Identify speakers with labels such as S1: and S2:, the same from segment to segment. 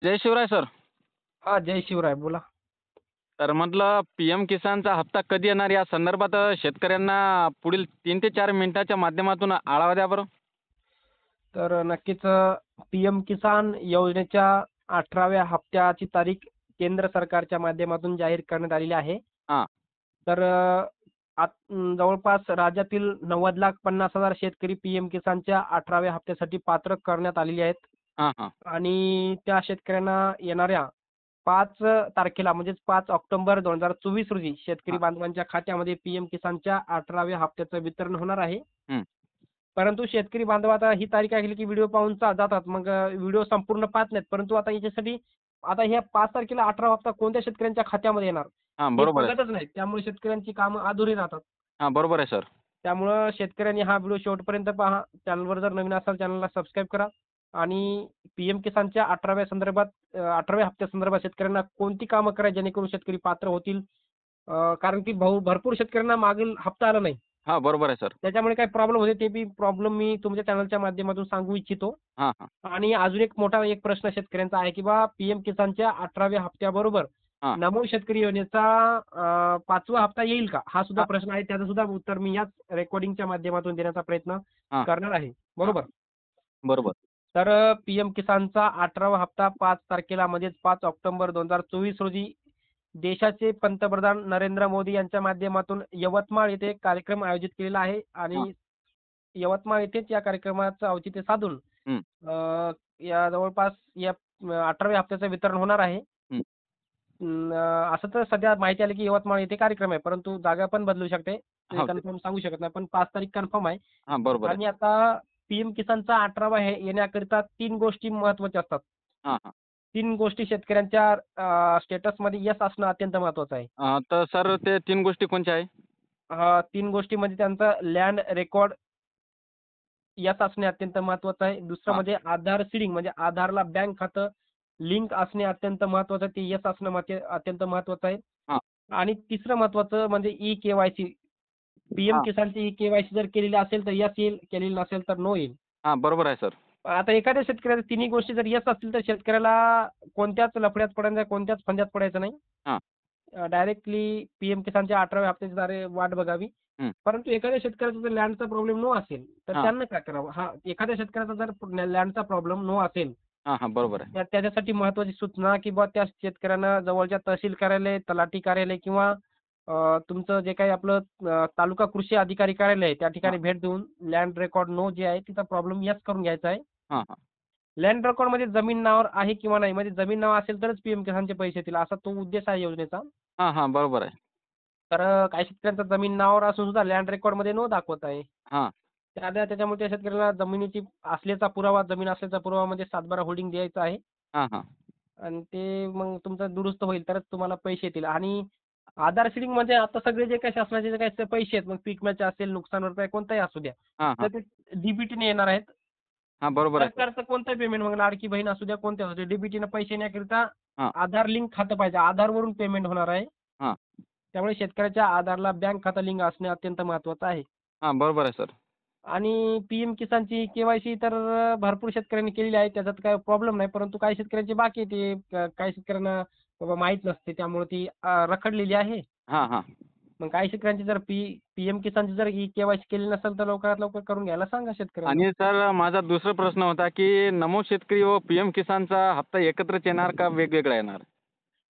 S1: जय Shivray sir.
S2: हा, जय शिवराय. बोला.
S1: तर म्हटलं पी-एम किसानचा हप्ता कधी येणार या संदर्भात शेतकऱ्यांना पुढील 3 ते 4 मिनिटाच्या माध्यमातून आढावा द्या बरं.
S2: तर नक्कीच पीएम किसान योजनेच्या 18व्या हप्त्याची तारीख केंद्र सरकारच्या माध्यमातून जाहीर करण्यात आलेली आहे.
S1: हां,
S2: तर जवळपास राज्यातील 90,50,000 शेतकरी पीएम किसानच्या 18व्या हप्त्यासाठी पात्र करण्यात आलेले आहेत.
S1: हां, हां.
S2: आणि त्या शेतकऱ्यांना येणाऱ्या 5 तारखेला म्हणजेच 5 ऑक्टोबर 2024 रोजी शेतकरी
S1: हां.
S2: बांधवांच्या खात्यामध्ये पीएम किसानच्या 18व्या हप्त्याचं वितरण होणार आहे.
S1: हं.
S2: परंतु शेतकरी बांधव आता ही तारीख ऐकली की व्हिडिओ पाहून जातात. मग व्हिडिओ संपूर्ण पाहत नाहीत. परंतु आता याच्यासाठी आता ह्या 5 तारखेला 18 हप्ता कोणत्या शेतकऱ्यांच्या खात्यामध्ये येणार
S1: हां,
S2: हे
S1: बरोबर आहे.
S2: बघतच नाहीत. त्यामुळे शेतकऱ्यांची कामं अधुरी राहतात.
S1: हां, बरोबर आहे सर.
S2: त्यामुळं शेतकऱ्यांनी हा व्हिडिओ शेवटपर्यंत पहा. चॅनलवर जर नवीन असाल चॅनलला सबस्क्राईब करा. आणि पीएम किसानच्या 18व्या हप्त्यासंदर्भात शेतकऱ्यांना कोणती कामं करायची जेणेकरून शेतकरी पात्र होतील. कारण की भरपूर शेतकऱ्यांना मागील हप्ता आला नाही.
S1: हां, बरोबर आहे सर.
S2: त्याच्यामुळे काही प्रॉब्लेम होते. ते बी प्रॉब्लेम मी तुमच्या चॅनलच्या माध्यमातून सांगू इच्छितो.
S1: हां, हां.
S2: आणि अजून एक मोठा प्रश्न शेतकऱ्यांचा आहे की बा पीएम किसानच्या 18व्या हप्त्याबरोबर
S1: हां,
S2: नमो शेतकरी योजनेचा 5वा हप्ता येईल का? हा सुद्धा
S1: हां,
S2: प्रश्न आहे. त्याचं सुद्धा उत्तर मी याच रेकॉर्डिंगच्या माध्यमातून देण्याचा प्रयत्न
S1: हां,
S2: करणार आहे.
S1: हां.
S2: बरोबर.
S1: बरोबर.
S2: तर पीएम किसानचा 18वा हप्ता 5 तारखेला म्हणजेच 5 ऑक्टोबर 2024 रोजी देशाचे पंतप्रधान नरेंद्र मोदी यांच्या माध्यमातून यवतमाळ येथे एक कार्यक्रम आयोजित केलेला आहे.
S1: हां.
S2: आणि यवतमाळ येथेच या कार्यक्रमाचं औचित्य साधून
S1: हं,
S2: या जवळपास या 18व्या हप्त्याचं वितरण होणार आहे.
S1: हं.
S2: असं तर सध्या माहिती आली की यवतमाळ येथे कार्यक्रम आहे. परंतु जागा पण बदलू शकते. ते
S1: हो, ते
S2: कन्फर्म सांगू शकत नाही. पण 5 तारीख कन्फर्म आहे.
S1: हां, बरोबर आहे.
S2: आणि आता पीएम किसानचा 18वा हे येण्याकरिता 3 गोष्टी महत्त्वाच्या असतात.
S1: हां, हां.
S2: 3 गोष्टी शेतकऱ्यांच्या स्टेटसमध्ये यस असणं अत्यंत महत्त्वाचं आहे.
S1: तर सर ते 3 गोष्टी कोणत्या आहे?
S2: 3 गोष्टी म्हणजे त्यांचं लँड रेकॉर्ड यस असणे अत्यंत महत्त्वाचं आहे. दुसरं
S1: हां,
S2: म्हणजे आधार सीडिंग म्हणजे आधारला बँक खातं लिंक असणे अत्यंत महत्त्वाचं आहे. ते यस असणं अत्यंत महत्त्वाचं आहे.
S1: हां,
S2: आणि तिसरं महत्त्वाचं म्हणजे ई-के-वाय-सी. पीएम
S1: हां,
S2: किसानची ई-के-वाय-सी जर केलेली असेल तर यस येईल, केलेली नसेल तर नो येईल.
S1: हां, बरोबर आहे सर.
S2: आता एखाद्या शेतकऱ्याच्या तिन्ही गोष्टी जर यस असतील तर शेतकऱ्याला कोणत्याच लफड्यात पडायचं नाही, कोणत्याच फंद्यात पडायचं नाही.
S1: हां,
S2: डायरेक्टली पीएम किसानच्या 18व्या हप्त्याची वाट बघावी.
S1: हं.
S2: परंतु एखाद्या शेतकऱ्याचा जर लँडचा प्रॉब्लेम नो असेल, तर
S1: हां,
S2: त्यांना काय करावं? एखाद्या शेतकऱ्याचा जर लँडचा प्रॉब्लेम नो असेल,
S1: हां, हां, बरोबर आहे.
S2: तर त्याच्यासाठी महत्त्वाची सूचना की बुवा त्या शेतकऱ्यांना जवळच्या तहसील कार्यालय, तलाठी कार्यालय किंवा तुमचं जे काही आपलं तालुका कृषी अधिकारी कार्यालय आहे, त्या
S1: हां,
S2: ठिकाणी भेट देऊन लँड रेकॉर्ड नो जे आहे तिचा प्रॉब्लेम यस करून घ्यायचा आहे.
S1: हां, हां.
S2: लँड रेकॉर्डमध्ये जमीन नावावर आहे किंवा नाही, म्हणजे जमीन नाव असेल तरच पीएम किसानचे पैसे येतील, असा तो उद्देश आहे योजनेचा.
S1: हां, हां, बरोबर आहे.
S2: तर काही शेतकऱ्यांचा जमीन नावावर असून सुद्धा लँड रेकॉर्डमध्ये नो दाखवत आहे.
S1: हां,
S2: त्याच्यामुळे त्या शेतकऱ्याला जमिनीची असल्याचा पुरावा, जमीन असल्याचा पुरावा म्हणजे 7/12 होल्डिंग द्यायचा आहे.
S1: हां, हां.
S2: आणि ते मग तुमचं दुरुस्त होईल तरच तुम्हाला पैसे येतील. आणि आधार सीडिंग म्हणजे आता सगळे जे काही शासनाचे जे काही पैसे आहेत, मग पीक विम्याचे असेल, नुकसान भरपाई कोणताही असू द्या,
S1: हां,
S2: तर
S1: हां.
S2: ते डीबीटीने येणार आहेत.
S1: हां, बरोबर आहे सर.
S2: सरकारचं कोणतंही पेमेंट मग लाडकी बहीण असू द्या, कोणते असू द्या, डीबीटीनं पैसे येण्याकरिता
S1: हां,
S2: आधार लिंक खातं पाहिजे. आधारवरून पेमेंट होणार आहे.
S1: हां,
S2: त्यामुळे शेतकऱ्याच्या आधारला बँक खातं लिंक असणे अत्यंत महत्त्वाचं आहे.
S1: हां, बरोबर आहे सर.
S2: आणि पीएम किसानची केवायसी तर भरपूर शेतकऱ्यांनी केलेली आहे. त्याच्यात काही प्रॉब्लेम नाही. परंतु काही शेतकऱ्यांची बाकी आहे. काही शेतकऱ्यांना बाबा माहीत नसते. त्यामुळे ती रखडलेली आहे.
S1: हां, हां.
S2: मग काही शेतकऱ्यांची जर पीएम किसानची जर केवायसी केली नसेल तर लवकरात लवकर करून घ्यायला सांगा शेतकऱ्यांना.
S1: आणि सर माझा दुसरा प्रश्न होता, की नमो शेतकरी व पी-एम किसानचा हप्ता एकत्रच येणार का वेगवेगळा येणार?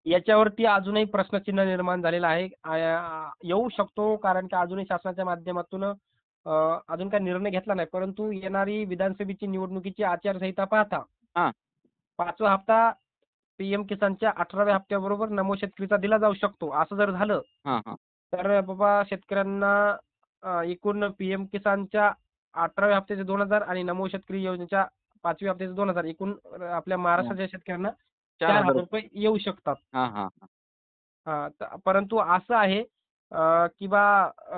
S2: याच्यावरती अजूनही प्रश्नचिन्ह निर्माण झालेलं आहे. येऊ शकतो कारण की अजूनही शासनाच्या माध्यमातून अजून काही निर्णय घेतला नाही. परंतु येणारी विधानसभेची निवडणुकीची आचारसंहिता पाहता
S1: हां,
S2: 5वा हप्ता पीएम किसानच्या 18व्या हप्त्याबरोबर नमो शेतकरीचा दिला जाऊ शकतो. असं जर झालं,
S1: हां, हां.
S2: तर बाबा शेतकऱ्यांना एकूण पीएम किसानच्या 18व्या हप्त्याचे 2,000 आणि नमो शेतकरी योजनेच्या 5व्या हप्त्याचे 2,000 एकूण आपल्या
S1: हां,
S2: महाराष्ट्राच्या शेतकऱ्यांना
S1: 4,000
S2: 4,000 रुपये येऊ शकतात.
S1: हां, हां, हां.
S2: परंतु असं आहे की बा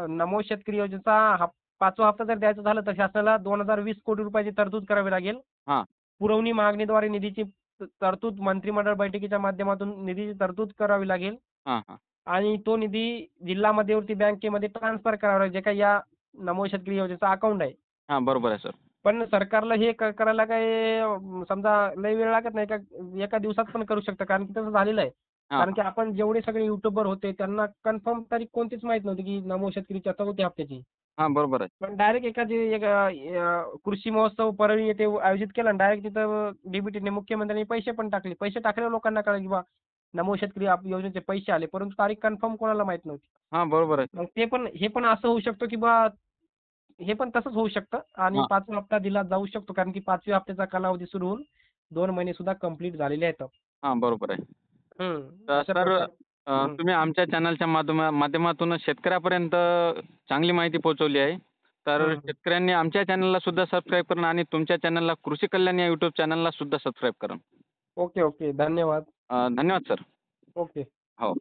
S2: नमो शेतकरी योजनेचा 5वा हप्ता जर द्यायचा झाला तर शासनाला 2,020 कोटी रुपयाची तरतूद करावी लागेल.
S1: हां,
S2: पुरवणी मागणीद्वारे निधीची तरतूद मंत्रिमंडळ बैठकीच्या माध्यमातून निधीची तरतूद करावी लागेल.
S1: हां, हां.
S2: आणि तो निधी जिल्हा मध्यवर्ती बँकेमध्ये ट्रान्सफर करावा लागेल, जे काही या नमो शेतकरी योजनेचा अकाउंट आहे.
S1: हां, बरोबर आहे सर.
S2: पण सरकारला हे करायला काय समजा लय वेळ लागत नाही का? एका दिवसात पण करू शकतं, कारण की तसं झालेलं आहे.
S1: हां,
S2: कारण की आपण जेवढे सगळे युट्यूबर होते त्यांना कन्फर्म तारीख कोणतीच माहित नव्हती की नमो शेतकरीच्या 4थ्या हप्त्याची.
S1: हां, बरोबर आहे.
S2: पण डायरेक्ट कृषी महोत्सव परळी येथे आयोजित केला आणि डायरेक्ट तिथं डीबीटीने मुख्यमंत्र्यांनी पैसे पण टाकले. पैसे टाकल्यावर लोकांना कळलं की बा नमो शेतकरी योजनेचे पैसे आले, परंतु तारीख कन्फर्म कोणाला माहित नव्हती.
S1: हां, बरोबर आहे.
S2: मग हे पण असं होऊ शकतं की बा हे पण तसंच होऊ शकतं आणि
S1: हां,
S2: 5वा हप्ता दिला जाऊ शकतो, कारण की 5व्या हप्त्याचा कालावधी सुरू होऊन 2 महिने सुद्धा कंप्लीट झालेले आहेत.
S1: हां, बरोबर आहे. तर
S2: अशा
S1: सर
S2: प्रकारे. हं.
S1: तुम्ही आमच्या चॅनलच्या माध्यमातून शेतकऱ्यापर्यंत चांगली माहिती पोहोचवली आहे. तर
S2: हं.
S1: शेतकऱ्यांनी आमच्या चॅनलला सुद्धा सबस्क्राईब करणं आणि तुमच्या चॅनलला कृषी कल्याण या यूट्यूब चॅनलला सुद्धा सबस्क्राईब करा.
S2: Okay, okay. धन्यवाद.
S1: धन्यवाद सर.
S2: ओके.
S1: हो.